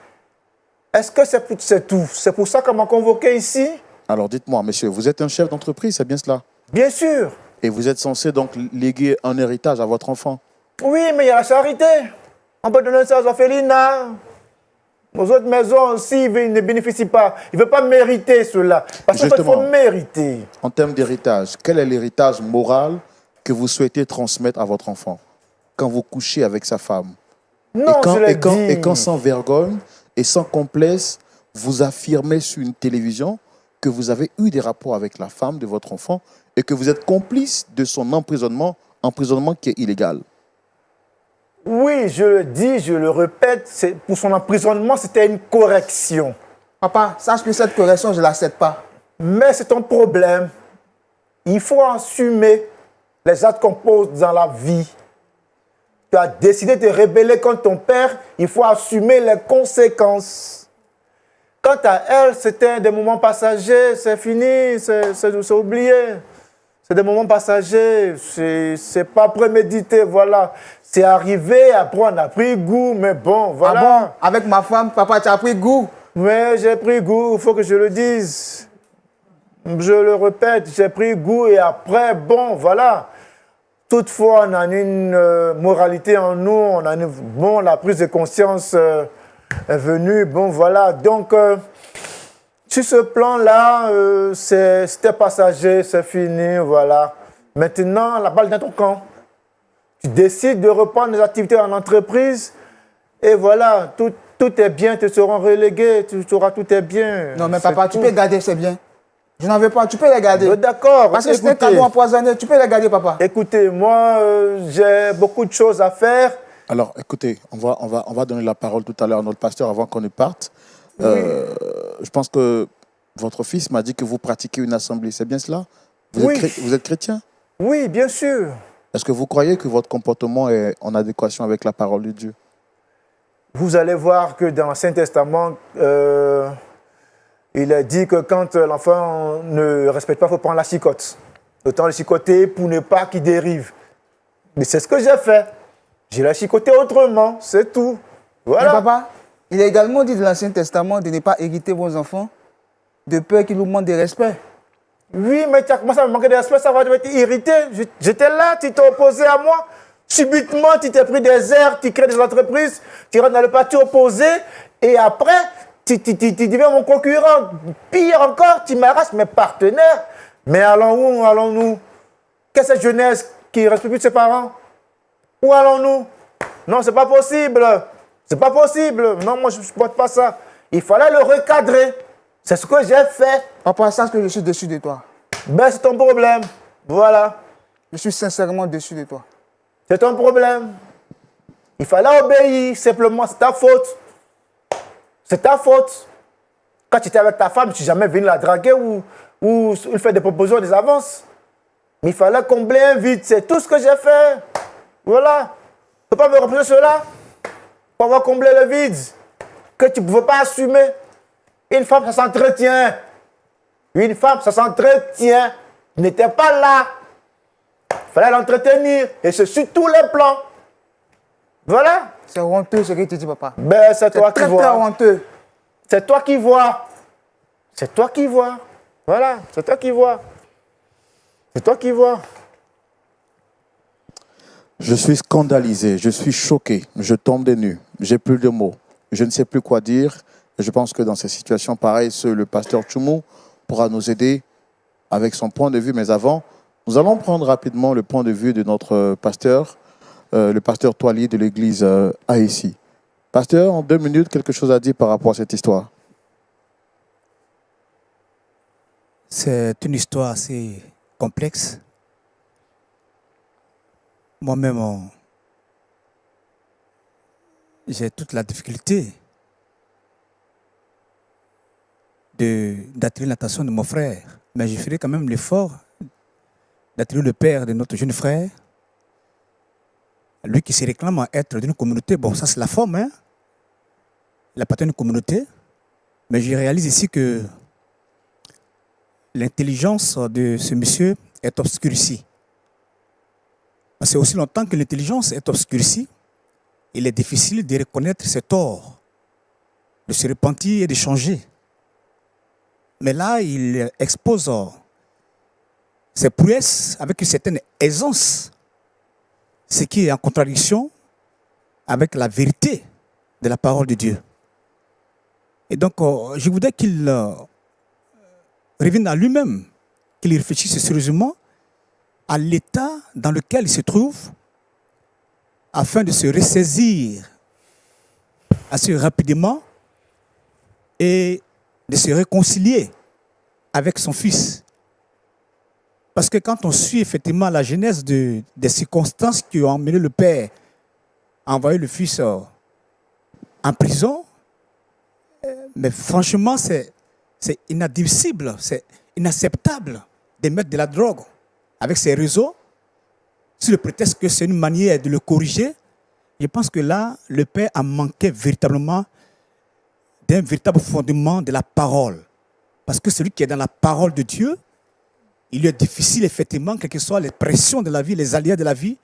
Est-ce que c'est tout? C'est pour ça qu'on m'a convoqué ici? Alors dites-moi, monsieur, vous êtes un chef d'entreprise, c'est bien cela? Bien sûr. Et vous êtes censé donc léguer un héritage à votre enfant? Oui, mais il y a la charité. On peut donner ça aux orphelinats. Aux autres maisons aussi, ils ne bénéficient pas. Ils ne veulent pas mériter cela. Parce qu'il faut mériter. En termes d'héritage, quel est l'héritage moral que vous souhaitez transmettre à votre enfant quand vous couchez avec sa femme? Non, et quand sans vergogne et sans complaise, vous affirmez sur une télévision que vous avez eu des rapports avec la femme de votre enfant et que vous êtes complice de son emprisonnement qui est illégal. Oui, je le dis, je le répète, pour son emprisonnement, c'était une correction. Papa, sache que cette correction, je ne l'accepte pas. Mais c'est ton problème. Il faut assumer les actes qu'on pose dans la vie. tu as décidé de te rebeller contre ton père, il faut assumer les conséquences. Quant à elle, c'était des moments passagers, c'est fini, c'est oublié. C'est des moments passagers, c'est pas prémédité, voilà. C'est arrivé, après on a pris goût, mais bon, voilà. Ah bon? Avec ma femme, papa, tu as pris goût? Mais j'ai pris goût, il faut que je le dise. Je le répète, j'ai pris goût et après, bon, voilà. Toutefois, on a une moralité en nous, on a bon, la prise de conscience est venue, bon, voilà. Donc, sur ce plan-là, c'était passager, c'est fini, voilà. Maintenant, la balle est dans ton camp. Tu décides de reprendre les activités en entreprise et voilà, tout est bien, te seront relégués, tu sauras tout est bien. Non, mais papa, tu peux garder ces biens. Je n'en veux pas, tu peux les garder. D'accord. Parce que c'est un cadeau empoisonné, tu peux les garder, papa. Écoutez, moi, j'ai beaucoup de choses à faire. Alors, écoutez, on va donner la parole tout à l'heure à notre pasteur avant qu'on ne parte. Je pense que votre fils m'a dit que vous pratiquez une assemblée, c'est bien cela? Vous êtes chrétien? Oui, bien sûr. Est-ce que vous croyez que votre comportement est en adéquation avec la parole de Dieu? Vous allez voir que dans l'Ancien Testament, il est dit que quand l'enfant ne respecte pas, il faut prendre la chicotte. Autant le chicoter pour ne pas qu'il dérive. Mais c'est ce que j'ai fait. J'ai la chicoté autrement, c'est tout. Voilà. Mais papa, il est également dit dans l'Ancien Testament de ne pas hériter vos enfants de peur qu'ils nous manquent de respect. Oui, mais tu as commencé à me manquer de respect, ça va te irrité. J'étais là, tu t'es opposé à moi. Subitement, tu t'es pris des airs, tu crées des entreprises, tu rentres dans le parti opposé, et après, tu deviens mon concurrent. Pire encore, tu m'arraches mes partenaires. Mais allons où allons-nous? Qu'est-ce que cette jeunesse qui ne respecte plus ses parents? Où allons-nous? Non, c'est pas possible. C'est pas possible. Non, moi, je ne supporte pas ça. Il fallait le recadrer. C'est ce que j'ai fait. Papa, sache que je suis dessus de toi. Ben, c'est ton problème. Voilà. Je suis sincèrement dessus de toi. C'est ton problème. Il fallait obéir, simplement, c'est ta faute. C'est ta faute. Quand tu étais avec ta femme, tu n'es jamais venu la draguer ou lui faire des propositions, des avances. Mais il fallait combler un vide, c'est tout ce que j'ai fait. Voilà. Tu ne peux pas me reprocher cela pour avoir comblé le vide que tu ne pouvais pas assumer. Une femme, ça s'entretient. Une femme, ça s'entretient. Tu n'étais pas là. Il fallait l'entretenir. Et c'est sur tous les plans. Voilà. C'est honteux ce que tu dis, papa. Ben, c'est toi qui vois. C'est très honteux. C'est toi qui vois. C'est toi qui vois. Voilà. C'est toi qui vois. C'est toi qui vois. Je suis scandalisé, je suis choqué, je tombe des nues, j'ai plus de mots, je ne sais plus quoi dire. Et je pense que dans ces situations pareilles, le pasteur Tchoumou pourra nous aider avec son point de vue. Mais avant, nous allons prendre rapidement le point de vue de notre pasteur, le pasteur Toili de l'église AIC. Pasteur, en 2 minutes, quelque chose à dire par rapport à cette histoire? C'est une histoire assez complexe. Moi-même, j'ai toute la difficulté d'attirer l'attention de mon frère. Mais je ferai quand même l'effort d'attirer le père de notre jeune frère. Lui qui se réclame à être d'une communauté. Bon, ça c'est la forme, hein. Il appartient à une communauté. Mais je réalise ici que l'intelligence de ce monsieur est obscurcie. Parce que aussi longtemps que l'intelligence est obscurcie, il est difficile de reconnaître ses torts, de se repentir et de changer. Mais là, il expose ses prouesses avec une certaine aisance, ce qui est en contradiction avec la vérité de la parole de Dieu. Et donc, je voudrais qu'il revienne à lui-même, qu'il réfléchisse sérieusement à l'état dans lequel il se trouve, afin de se ressaisir assez rapidement et de se réconcilier avec son fils. Parce que quand on suit effectivement la genèse des circonstances qui ont amené le père à envoyer le fils en prison, mais franchement, c'est inadmissible, c'est inacceptable de mettre de la drogue avec ces réseaux, sous le prétexte que c'est une manière de le corriger, Je pense que là, le père a manqué véritablement d'un véritable fondement de la parole. Parce que celui qui est dans la parole de Dieu, il lui est difficile, effectivement, quelles que soient les pressions de la vie, les aléas de la vie,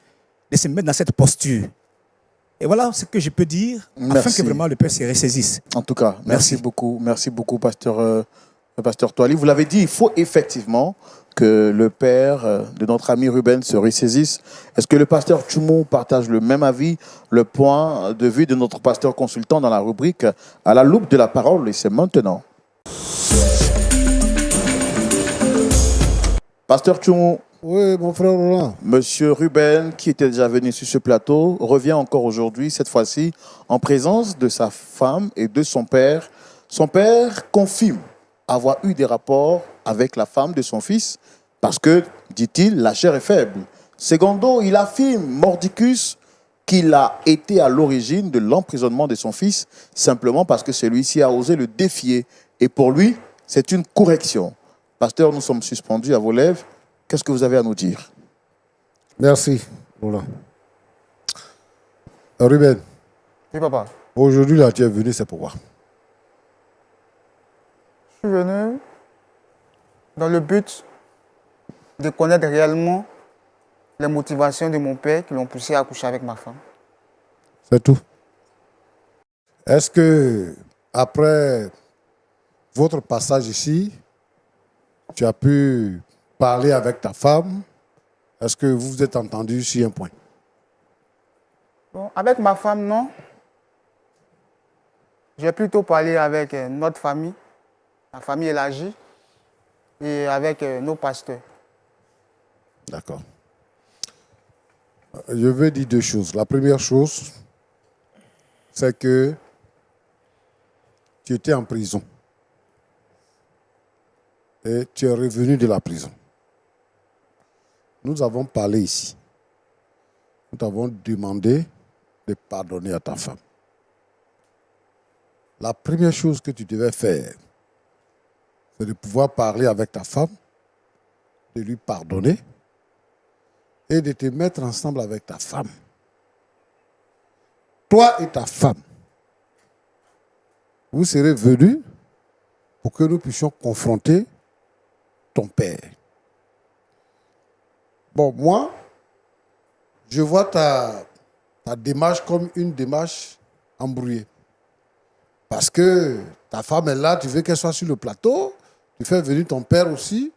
de se mettre dans cette posture. Et voilà ce que je peux dire, afin Merci. que vraiment le père se ressaisisse. En tout cas, merci beaucoup, pasteur Toali. Vous l'avez dit, il faut effectivement que le père de notre ami Ruben se ressaisisse. Est-ce que le pasteur Tchoumou partage le même avis, le point de vue de notre pasteur consultant dans la rubrique à la loupe de la parole? Et c'est maintenant. Pasteur Tchoumou, Oui, mon frère Roland. Monsieur Ruben, qui était déjà venu sur ce plateau, revient encore aujourd'hui, cette fois-ci, en présence de sa femme et de son père. Son père confirme avoir eu des rapports avec la femme de son fils parce que, dit-il, la chair est faible. Secondo, il affirme, mordicus, qu'il a été à l'origine de l'emprisonnement de son fils simplement parce que celui-ci a osé le défier. Et pour lui, c'est une correction. Pasteur, nous sommes suspendus à vos lèvres. Qu'est-ce que vous avez à nous dire? Merci, Roland. Ruben, Oui, papa. aujourd'hui, là, tu es venu, c'est pourquoi? Je suis venu dans le but de connaître réellement les motivations de mon père qui l'ont poussé à coucher avec ma femme. C'est tout. Est-ce que, après votre passage ici, tu as pu parler avec ta femme? Est-ce que vous vous êtes entendu sur un point? Bon, avec ma femme, non. J'ai plutôt parlé avec notre famille, la famille élargie, et avec nos pasteurs. D'accord. Je veux dire deux choses. La première chose, c'est que tu étais en prison. Et tu es revenu de la prison. Nous avons parlé ici. Nous t'avons demandé de pardonner à ta femme. La première chose que tu devais faire, c'est de pouvoir parler avec ta femme, de lui pardonner et de te mettre ensemble avec ta femme. Toi et ta femme, vous serez venus pour que nous puissions confronter ton père. Bon, moi, je vois ta démarche comme une démarche embrouillée. Parce que ta femme est là, tu veux qu'elle soit sur le plateau, tu fais venir ton père aussi,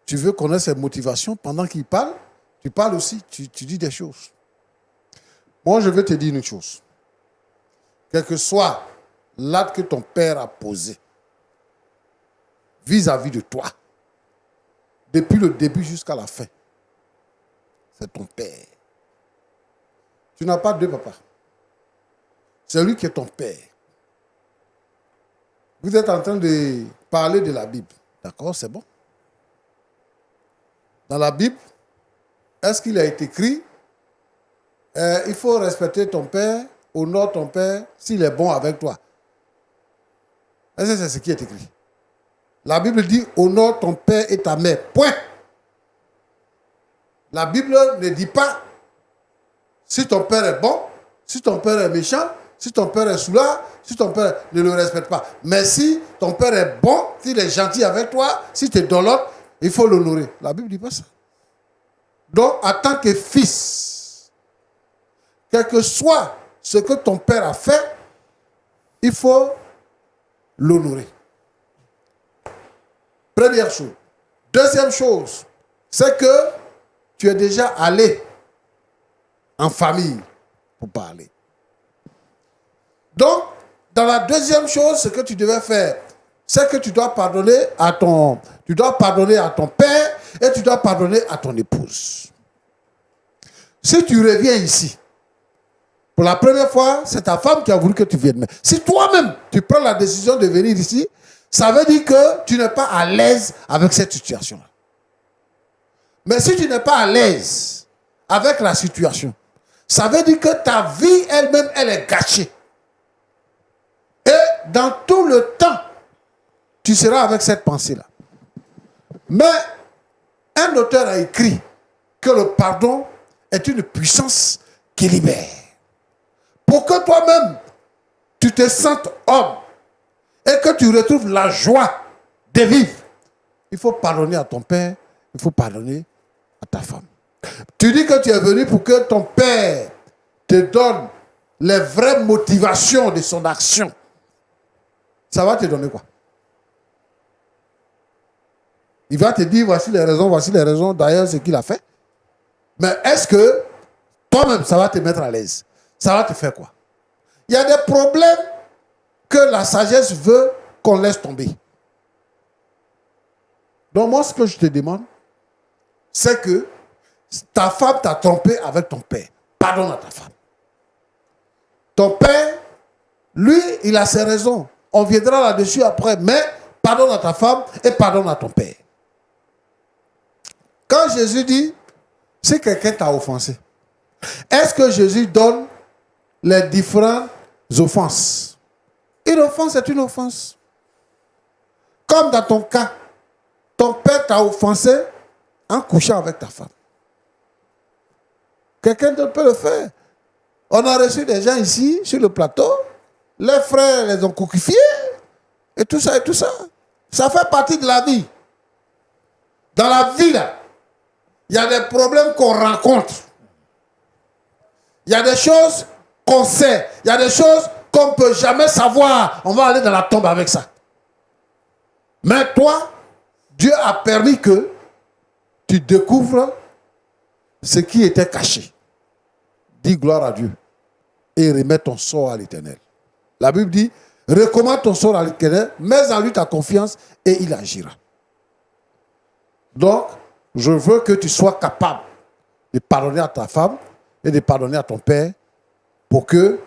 tu veux connaître ses motivations pendant qu'il parle, tu parles aussi, tu dis des choses. Moi, je veux te dire une chose. Quel que soit l'acte que ton père a posé vis-à-vis de toi, depuis le début jusqu'à la fin, c'est ton père. Tu n'as pas deux papas. C'est lui qui est ton père. Vous êtes en train de parler de la Bible. D'accord, c'est bon. Dans la Bible, est-ce qu'il a été écrit il faut respecter ton père, honore ton père s'il est bon avec toi? Est-ce que c'est ce qui est écrit? La Bible dit honore ton père et ta mère. Point. La Bible ne dit pas si ton père est bon, si ton père est méchant, si ton père est soulard, si ton père ne le respecte pas. Mais si ton père est bon, s'il est gentil avec toi, si tu es dans l'autre, il faut l'honorer. La Bible ne dit pas ça. Donc, en tant que fils, quel que soit ce que ton père a fait, il faut l'honorer. Première chose. Deuxième chose, c'est que tu es déjà allé en famille pour parler. Donc, dans la deuxième chose, ce que tu devais faire, c'est que tu dois pardonner à ton père et tu dois pardonner à ton épouse. Si tu reviens ici, pour la première fois, c'est ta femme qui a voulu que tu viennes. Mais si toi-même, tu prends la décision de venir ici, ça veut dire que tu n'es pas à l'aise avec cette situation-là. Mais si tu n'es pas à l'aise avec la situation, ça veut dire que ta vie elle-même, elle est gâchée. Et dans tout le temps, tu seras avec cette pensée-là. Mais un auteur a écrit que le pardon est une puissance qui libère. pour que toi-même, tu te sentes homme et que tu retrouves la joie de vivre, il faut pardonner à ton père, il faut pardonner à ta femme. Tu dis que tu es venu pour que ton père te donne les vraies motivations de son action. Ça va te donner quoi? Il va te dire voici les raisons, d'ailleurs ce qu'il a fait. Mais est-ce que toi-même ça va te mettre à l'aise? Ça va te faire quoi? Il y a des problèmes que la sagesse veut qu'on laisse tomber. Donc moi ce que je te demande, c'est que ta femme t'a trompé avec ton père. Pardonne à ta femme. Ton père, lui, il a ses raisons. On viendra là-dessus après, mais pardonne à ta femme et pardonne à ton père. Quand Jésus dit, si quelqu'un t'a offensé, est-ce que Jésus donne les différentes offenses? Une offense est une offense. Comme dans ton cas, ton père t'a offensé en couchant avec ta femme. Quelqu'un d'autre peut le faire. On a reçu des gens ici, sur le plateau, les frères les ont coquifiés, et tout ça, et tout ça. Ça fait partie de la vie. Dans la vie, là, il y a des problèmes qu'on rencontre. Il y a des choses qu'on sait. Il y a des choses qu'on ne peut jamais savoir. On va aller dans la tombe avec ça. Mais toi, Dieu a permis que tu découvres ce qui était caché. Dis gloire à Dieu et remets ton sort à l'Éternel. La Bible dit, recommande ton sort à l'Éternel, mets en lui ta confiance et il agira. Donc, je veux que tu sois capable de pardonner à ta femme et de pardonner à ton père pour que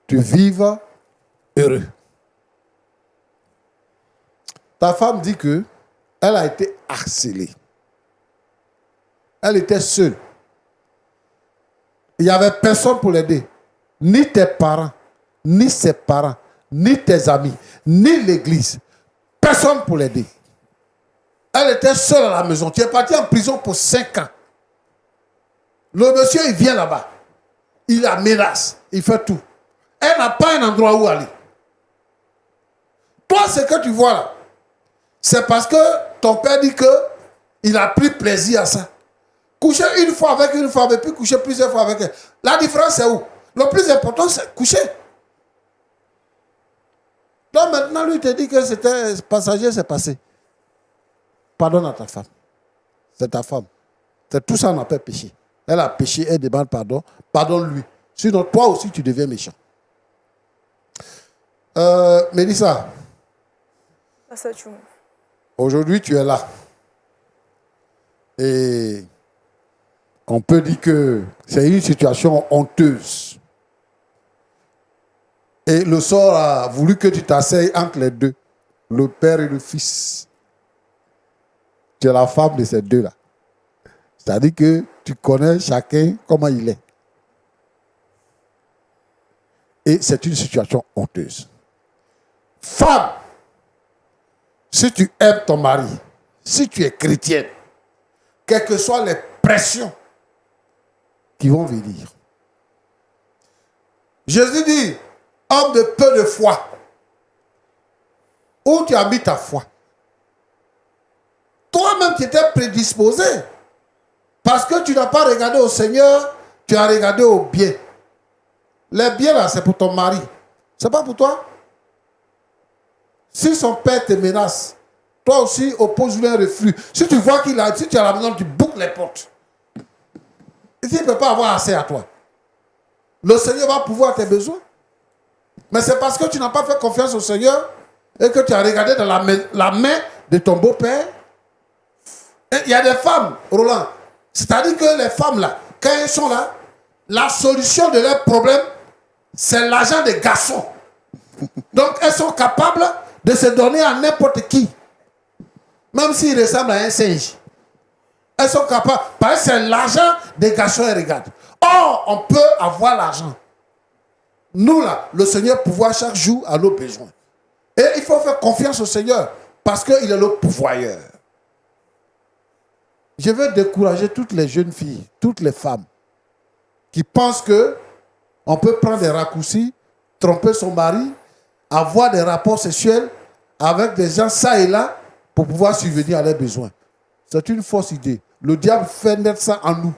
tu vives heureux. Ta femme dit que elle a été harcelée. Elle était seule. Il n'y avait personne pour l'aider. Ni tes parents, ni ses parents, ni tes amis, ni l'église. Personne pour l'aider. Elle était seule à la maison. Tu es parti en prison pour 5 ans. Le monsieur, il vient là-bas. Il la menace. Il fait tout. Elle n'a pas un endroit où aller. Toi, ce que tu vois là, c'est parce que ton père dit qu'il a pris plaisir à ça. Coucher une fois avec une femme et puis coucher plusieurs fois avec elle. La différence, c'est où? Le plus important, c'est coucher. Donc maintenant, lui te dit que c'était passager, c'est passé. Pardonne à ta femme. C'est ta femme. C'est tout ça, on appelle péché. Elle a péché, elle demande pardon. Pardonne-lui. Sinon, toi aussi, tu deviens méchant. Mélissa, aujourd'hui, tu es là. Et on peut dire que c'est une situation honteuse. Et le sort a voulu que tu t'asseyes entre les deux, le père et le fils. Tu es la femme de ces deux-là. C'est-à-dire que tu connais chacun comment il est. Et c'est une situation honteuse. Femme, si tu aimes ton mari, si tu es chrétienne, quelles que soient les pressions qui vont venir. Jésus dit, homme de peu de foi, où tu as mis ta foi? Toi-même, tu étais prédisposé. Parce que tu n'as pas regardé au Seigneur, tu as regardé au bien. Les biens là, c'est pour ton mari. C'est pas pour toi. Si son père te menace, toi aussi, oppose-lui un reflux. Si tu vois qu'il a, si tu es à la maison, tu boucles les portes. Et il ne peut pas avoir accès à toi. Le Seigneur va pouvoir tes besoins. Mais c'est parce que tu n'as pas fait confiance au Seigneur et que tu as regardé dans la main de ton beau-père. Il y a des femmes, Roland. C'est-à-dire que les femmes là, quand elles sont là, la solution de leurs problèmes, c'est l'argent des garçons. Donc elles sont capables de se donner à n'importe qui. Même s'ils ressemblent à un singe. Elles sont capables. Parce que c'est l'argent des garçons et regardent. Or, on peut avoir l'argent. Nous là, le Seigneur pourvoit chaque jour à nos besoins. Et il faut faire confiance au Seigneur parce qu'il est le pourvoyeur. Je veux décourager toutes les jeunes filles, toutes les femmes qui pensent que On peut prendre des raccourcis, tromper son mari, avoir des rapports sexuels avec des gens ça et là pour pouvoir subvenir à leurs besoins. C'est une fausse idée. Le diable fait naître ça en nous.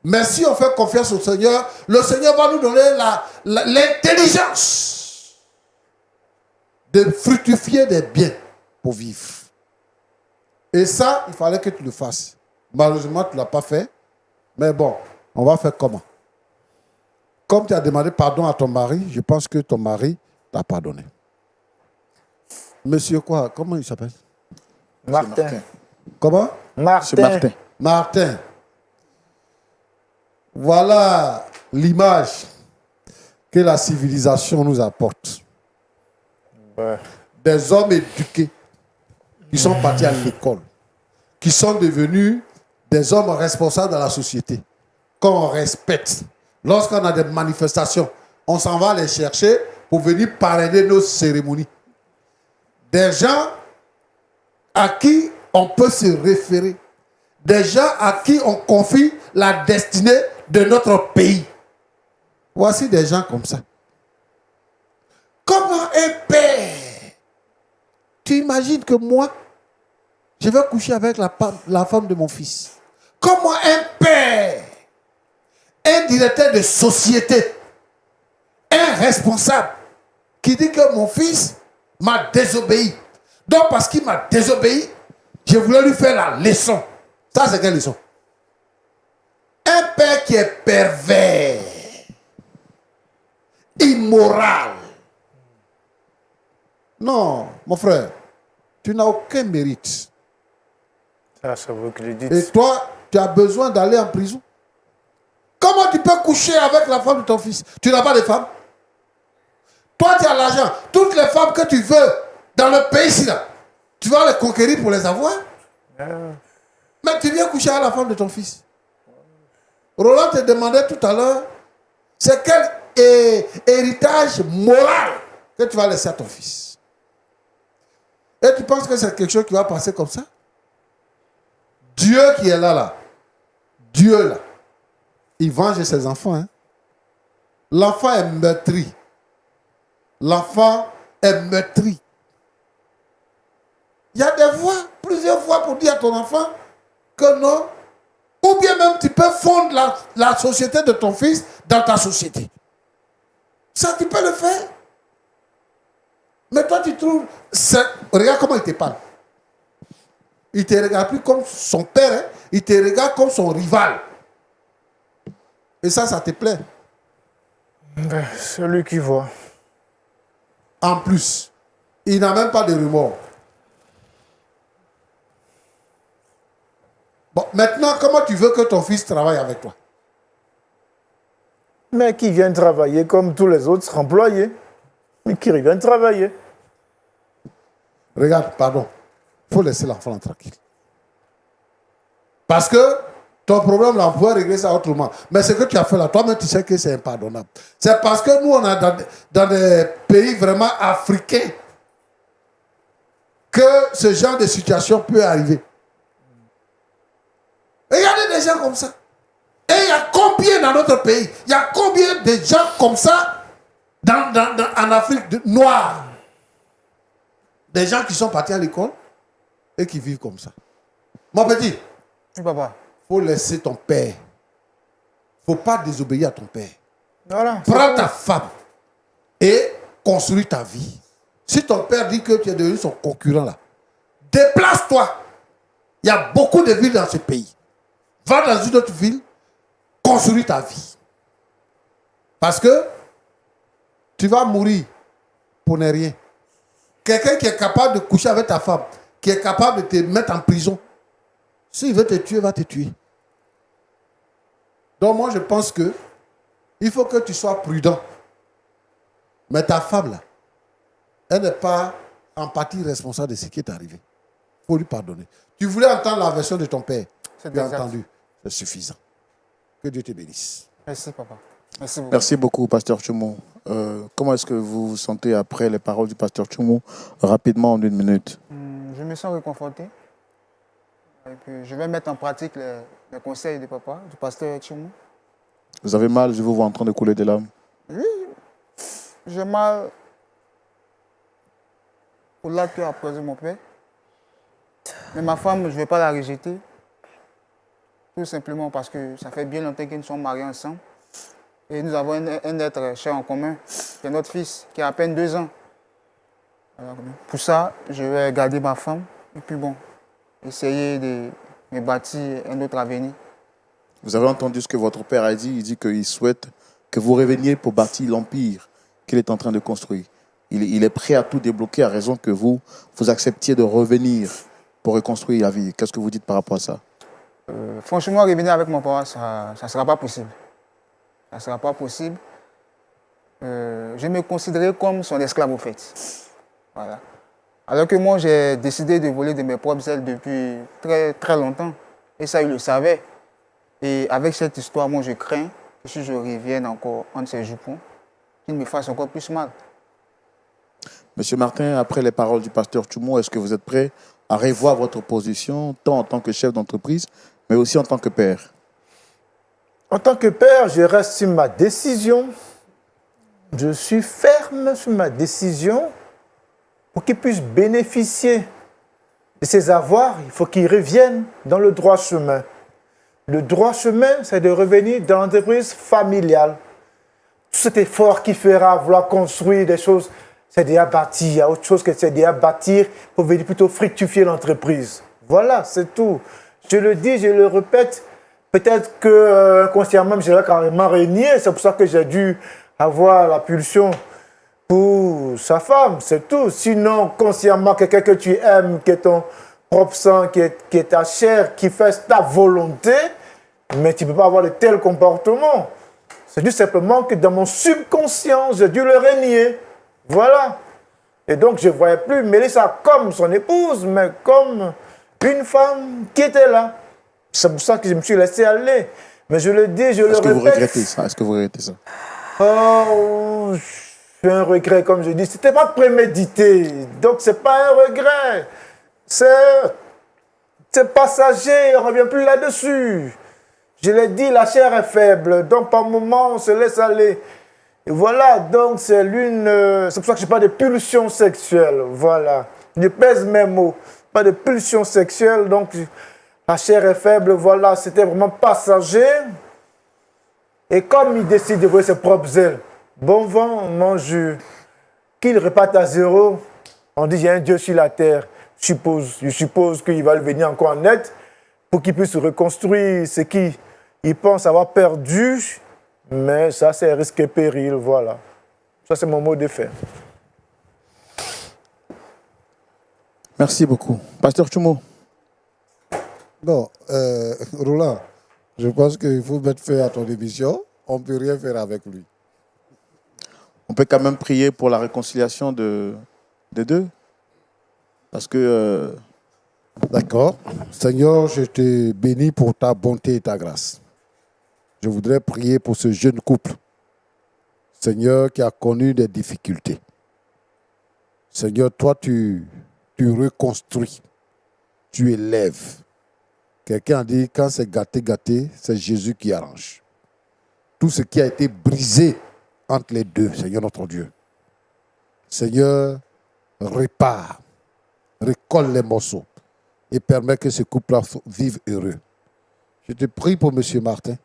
Mais si on fait confiance au Seigneur, le Seigneur va nous donner l'intelligence de fructifier des biens pour vivre. Et ça, il fallait que tu le fasses. Malheureusement, tu ne l'as pas fait. Mais bon, on va faire comment? Comme tu as demandé pardon à ton mari, je pense que ton mari t'a pardonné. Monsieur quoi? Comment il s'appelle? Martin. Comment? C'est Martin. Martin. Voilà l'image que la civilisation nous apporte. Ouais. Des hommes éduqués qui sont partis à l'école, qui sont devenus des hommes responsables dans la société, qu'on respecte. Lorsqu'on a des manifestations, on s'en va les chercher pour venir parrainer nos cérémonies. Des gens à qui on peut se référer. Des gens à qui on confie la destinée de notre pays. Voici des gens comme ça. Comment un père, tu imagines que moi, je vais coucher avec la femme de mon fils. Comment un père, un directeur de société, un responsable, qui dit que mon fils m'a désobéi. Donc parce qu'il m'a désobéi, je voulais lui faire la leçon. Ça, c'est quelle leçon? Un père qui est pervers, immoral. Non, mon frère, tu n'as aucun mérite. Ça, c'est vous qui le dites. Et toi, tu as besoin d'aller en prison. Comment tu peux coucher avec la femme de ton fils? Tu n'as pas de femme? Toi, tu as l'argent. Toutes les femmes que tu veux dans le pays ici, là, tu vas les conquérir pour les avoir? Mais tu viens coucher avec la femme de ton fils. Roland te demandait tout à l'heure, c'est quel héritage moral que tu vas laisser à ton fils? Et tu penses que c'est quelque chose qui va passer comme ça? Dieu qui est là, Dieu là, il venge ses enfants. Hein? L'enfant est meurtri. L'enfant est meurtri. Il y a des voix, plusieurs fois pour dire à ton enfant que non. Ou bien même tu peux fondre la société de ton fils dans ta société. Ça, tu peux le faire. Mais toi, tu trouves... Regarde comment il te parle. Il ne te regarde plus comme son père, hein? Il te regarde comme son rival. Et ça te plaît. Celui qui voit. En plus, il n'a même pas de remords. Bon, maintenant, comment tu veux que ton fils travaille avec toi? Mais qui vient travailler comme tous les autres employés. Mais qui vient travailler. Regarde, pardon. Il faut laisser l'enfant tranquille. Parce que ton problème, là, on pourrait régler ça autrement. Mais ce que tu as fait là, toi-même, tu sais que c'est impardonnable. C'est parce que nous, on est dans des pays vraiment africains que ce genre de situation peut arriver. Regardez des gens comme ça. Et il y a combien dans notre pays? Il y a combien de gens comme ça en Afrique noire? Des gens qui sont partis à l'école et qui vivent comme ça. Mon petit, Oui, papa. il faut laisser ton père. Il ne faut pas désobéir à ton père. Voilà. Prends ta femme et construis ta vie. Si ton père dit que tu es devenu son concurrent là, déplace-toi. Il y a beaucoup de villes dans ce pays. Va dans une autre ville, construis ta vie. Parce que tu vas mourir pour ne rien. Quelqu'un qui est capable de coucher avec ta femme, qui est capable de te mettre en prison, s'il veut te tuer, va te tuer. Donc moi je pense que il faut que tu sois prudent. Mais ta femme là, elle n'est pas en partie responsable de ce qui est arrivé. Il faut lui pardonner. Tu voulais entendre la version de ton père. C'est Tu as exact. entendu. C'est suffisant. Que Dieu te bénisse. Merci, papa. Merci beaucoup. Merci beaucoup, Pasteur Tchoumou. Comment est-ce que vous vous sentez après les paroles du Pasteur Tchoumou? Rapidement, en 1 minute. Je me sens réconforté. Et puis, je vais mettre en pratique les conseils de papa, du pasteur Tchoumou. Vous avez mal, je vous vois en train de couler des larmes. J'ai mal pour l'acte qu'a posé mon père. Mais ma femme, je ne vais pas la rejeter. Tout simplement parce que ça fait bien longtemps que nous sommes mariés ensemble. Et nous avons un être cher en commun, c'est notre fils, qui a à peine 2 ans. Alors, pour ça, je vais garder ma femme et puis bon, essayer de me bâtir un autre avenir. Vous avez entendu ce que votre père a dit. Il dit qu'il souhaite que vous reveniez pour bâtir l'empire qu'il est en train de construire. Il est prêt à tout débloquer à raison que vous acceptiez de revenir pour reconstruire la vie. Qu'est-ce que vous dites par rapport à ça? Franchement, revenir avec mon papa, ça ne sera pas possible. Ça ne sera pas possible. Je me considérais comme son esclave au fait. Voilà. Alors que moi, j'ai décidé de voler de mes propres ailes depuis très, très longtemps. Et ça, il le savait. Et avec cette histoire, moi, je crains que si je revienne encore entre ses jupons, qu'il me fasse encore plus mal. Monsieur Martin, après les paroles du pasteur Tchoumo, est-ce que vous êtes prêt à revoir votre position, tant en tant que chef d'entreprise, mais aussi en tant que père? En tant que père, je reste sur ma décision. Je suis ferme sur ma décision pour qu'il puisse bénéficier de ses avoirs. Il faut qu'il revienne dans le droit chemin. Le droit chemin, c'est de revenir dans l'entreprise familiale. Tout cet effort qu'il fera, vouloir construire des choses, c'est déjà bâti. Il y a autre chose que c'est déjà bâtir pour venir plutôt fructifier l'entreprise. Voilà, c'est tout. Je le dis, je le répète. Peut-être que inconsciemment, je l'ai carrément régné. C'est pour ça que j'ai dû avoir la pulsion pour sa femme, c'est tout. Sinon, consciemment, quelqu'un que tu aimes, qui est ton propre sang, qui est ta chair, qui fait ta volonté, mais tu ne peux pas avoir de tels comportements. C'est tout simplement que dans mon subconscient, j'ai dû le régner. Voilà. Et donc, je ne voyais plus Mélissa comme son épouse, mais comme une femme qui était là. C'est pour ça que je me suis laissé aller. Mais je le dis, je le répète. Est-ce que vous regrettez ça? Est-ce que vous regrettez ça? Oh, j'ai un regret, comme je dis. C'était pas prémédité. Donc, c'est pas un regret. C'est passager. On ne revient plus là-dessus. Je l'ai dit, la chair est faible. Donc, par moment, on se laisse aller. Et voilà, donc, c'est pour ça que je parle de pulsion sexuelle. Voilà. Je pèse mes mots. Pas de pulsion sexuelle. Donc, la chair est faible. Voilà, c'était vraiment passager. Et comme il décide de voler ses propres ailes, bon vent, mon jus, qu'il reparte à zéro, on dit, il y a un Dieu sur la terre. Je suppose qu'il va venir encore en aide pour qu'il puisse reconstruire ce qu'il pense avoir perdu. Mais ça, c'est risque et péril, voilà. Ça, c'est mon mot de fin. Merci beaucoup. Pasteur Tchoumo. Non, Roland, je pense qu'il faut mettre fin à ton émission. On ne peut rien faire avec lui. On peut quand même prier pour la réconciliation des deux. Parce que... D'accord. Seigneur, je te bénis pour ta bonté et ta grâce. Je voudrais prier pour ce jeune couple. Seigneur, qui a connu des difficultés. Seigneur, toi, tu reconstruis. Tu élèves. Quelqu'un a dit, quand c'est gâté, gâté, c'est Jésus qui arrange. Tout ce qui a été brisé entre les deux, Seigneur notre Dieu. Seigneur, répare, récolte les morceaux et permet que ce couple-là vive heureux. Je te prie pour M. Martin.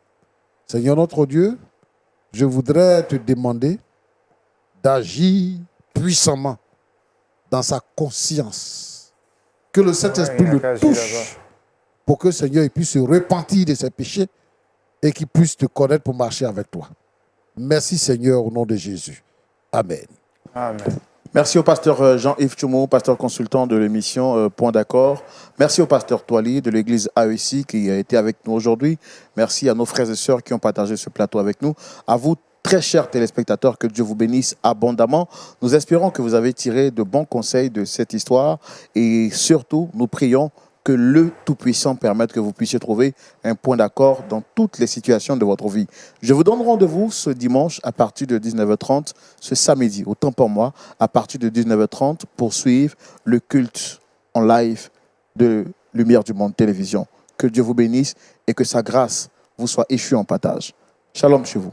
Seigneur notre Dieu, je voudrais te demander d'agir puissamment dans sa conscience. Que le Saint-Esprit le touche pour que Seigneur il puisse se repentir de ses péchés et qu'il puisse te connaître pour marcher avec toi. Merci Seigneur au nom de Jésus. Amen. Amen. Merci au pasteur Jean-Yves Tchoumo, pasteur consultant de l'émission Point d'accord. Merci au pasteur Toili de l'église AEC qui a été avec nous aujourd'hui. Merci à nos frères et sœurs qui ont partagé ce plateau avec nous. À vous, très chers téléspectateurs, que Dieu vous bénisse abondamment. Nous espérons que vous avez tiré de bons conseils de cette histoire et surtout, nous prions que le Tout-Puissant permette que vous puissiez trouver un point d'accord dans toutes les situations de votre vie. Je vous donne rendez-vous ce dimanche à partir de 19h30, ce samedi, autant pour moi, à partir de 19h30 pour suivre le culte en live de Lumière du Monde Télévision. Que Dieu vous bénisse et que sa grâce vous soit échue en partage. Shalom chez vous.